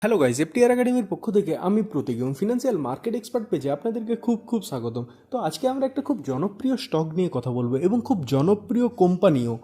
Hello guys, FTR একাডেমির পক্ষ থেকে আমি প্রতীক এবং ফিনান্সিয়াল মার্কেট এক্সপার্ট পেজে আপনাদেরকে খুব স্বাগতম। তো আজকে আমরা একটা খুব জনপ্রিয় স্টক নিয়ে কথা বলবো এবং খুব জনপ্রিয় কোম্পানিও।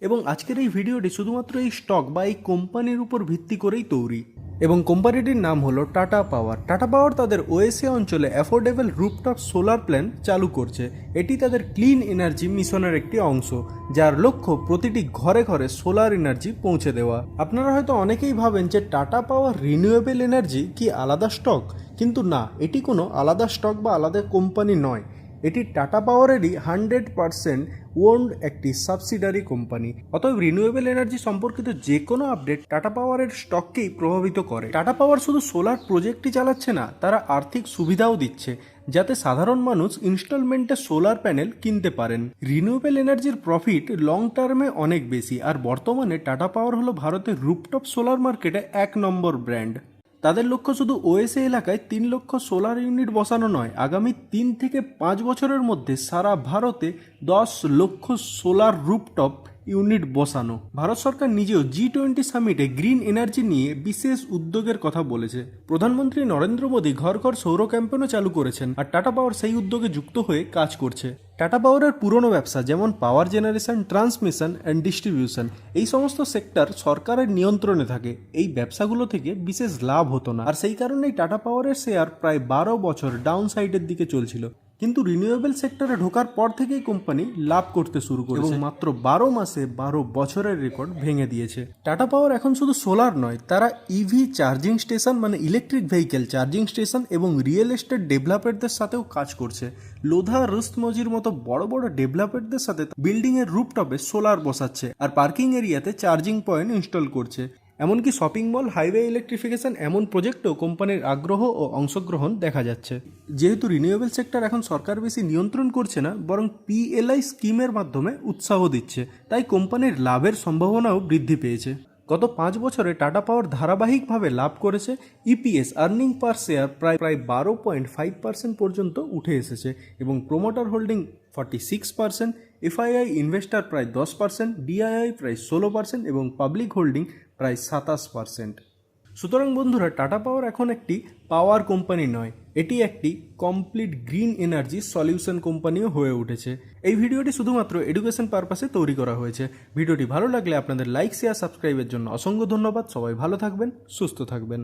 এবং আজকের এই ভিডিওটি শুধুমাত্র এই স্টক বা এই কোম্পানির উপর ভিত্তি করেই তৈরি। এবং কোম্পানিটির নাম হলো টাটা পাওয়ার। টাটা পাওয়ার তাদের ওএসএ অঞ্চলে অ্যাফোর্ডেবল রুফটপ সোলার প্ল্যান্ট চালু করছে। এটি তাদের ক্লিন এনার্জি মিশনের একটি অংশ, যার লক্ষ্য প্রতিটি ঘরে ঘরে সোলার এনার্জি পৌঁছে দেওয়া। আপনারা হয়তো অনেকেই ভাবেন যে টাটা পাওয়ার রিনিউয়েবল এনার্জি কি আলাদা স্টক, কিন্তু না, এটি কোনো আলাদা স্টক বা আলাদা কোম্পানি নয়। এটি টাটা পাওয়ারেরই 100% ওন্ড একটি সাবসিডারি কোম্পানি। অতএব রিনিউয়েবল এনার্জি সম্পর্কিত যে কোনো আপডেট টাটা পাওয়ারের স্টককেই প্রভাবিত করে। টাটা পাওয়ার শুধু সোলার প্রজেক্টই চালাচ্ছে না, তারা আর্থিক সুবিধাও দিচ্ছে যাতে সাধারণ মানুষ ইনস্টলমেন্টে সোলার প্যানেল কিনতে পারেন। রিনিউয়েবল এনার্জির প্রফিট লং টার্মে অনেক বেশি, আর বর্তমানে টাটা পাওয়ার হলো ভারতের রুফটপ সোলার মার্কেটে 1 নম্বর ব্র্যান্ড। তাদের লক্ষ্য শুধু ওএসএ এলাকায় 3 লক্ষ সোলার ইউনিট বসানো নয়, আগামী 3 থেকে 5 বছরের মধ্যে সারা ভারতে 10 লক্ষ সোলার রুফটপ ইউনিট বসানো। ভারত সরকার নিজেও G20 সামিটে গ্রিন এনার্জি নিয়ে বিশেষ উদ্যোগের কথা বলেছে। প্রধানমন্ত্রী নরেন্দ্র মোদী ঘর ঘর সৌর ক্যাম্পেনও চালু করেছেন, আর টাটা পাওয়ার সেই উদ্যোগে যুক্ত হয়ে কাজ করছে। টাটা পাওয়ারের পুরনো ব্যবসা যেমন পাওয়ার জেনারেশন, ট্রান্সমিশন অ্যান্ড ডিস্ট্রিবিউশন, এই সমস্ত সেক্টর সরকারের নিয়ন্ত্রণে থাকে। এই ব্যবসাগুলো থেকে বিশেষ লাভ হতো না, আর সেই কারণেই টাটা পাওয়ারের শেয়ার প্রায় 12 বছর ডাউন সাইডের দিকে চলছিল। কিন্তু রিনিউয়েবল সেক্টরে ঢোকার পর থেকেই কোম্পানি লাভ করতে শুরু করেছে এবং মাত্র 12 মাসে 12 বছরের রেকর্ড ভেঙে দিয়েছে। টাটা পাওয়ার এখন শুধু সোলার নয়, তারা ইভি চার্জিং স্টেশন মানে ইলেকট্রিক ভেহিকেল চার্জিং স্টেশন এবং রিয়েল এস্টেট ডেভেলপারদের সাথেও কাজ করছে। লোধা, রুস্তমজির মতো বড় বড় ডেভেলপারদের সাথে বিল্ডিং এর রুফটপে সোলার বসাচ্ছে, আর পার্কিং এরিয়াতে চার্জিং পয়েন্ট ইনস্টল করছে। এমনকি শপিং মল, হাইওয়ে ইলেকট্রিফিকেশন এমন প্রজেক্টেও কোম্পানির আগ্রহ ও অংশগ্রহণ দেখা যাচ্ছে। যেহেতু রিনিউয়েবল সেক্টর এখন সরকার বেশি নিয়ন্ত্রণ করছে না, বরং পিএলআই স্কিমের মাধ্যমে উৎসাহ দিচ্ছে, তাই কোম্পানির লাভের সম্ভাবনাও বৃদ্ধি পেয়েছে। গত 5 বছরে টাটা পাওয়ার ধারাবাহিকভাবে লাভ করেছে। ইপিএস আর্নিং পার শেয়ার প্রায় 12.5% পর্যন্ত উঠে এসেছে এবং প্রোমোটার হোল্ডিং 46%, এফআইআই ইনভেস্টার প্রায় 10%, ডিআইআই প্রায় 16% এবং পাবলিক হোল্ডিং প্রায় 27%। সুতরাং বন্ধুরা, টাটা পাওয়ার এখন একটি পাওয়ার কোম্পানি নয়, এটি একটি কমপ্লিট গ্রিন এনার্জি সলিউশন কোম্পানিও হয়ে উঠেছে। এই ভিডিওটি শুধুমাত্র এডুকেশন পারপাসে তৈরি করা হয়েছে। ভিডিওটি ভালো লাগলে আপনাদের লাইক, শেয়ার, সাবস্ক্রাইবের জন্য অসংখ্য ধন্যবাদ। সবাই ভালো থাকবেন, সুস্থ থাকবেন।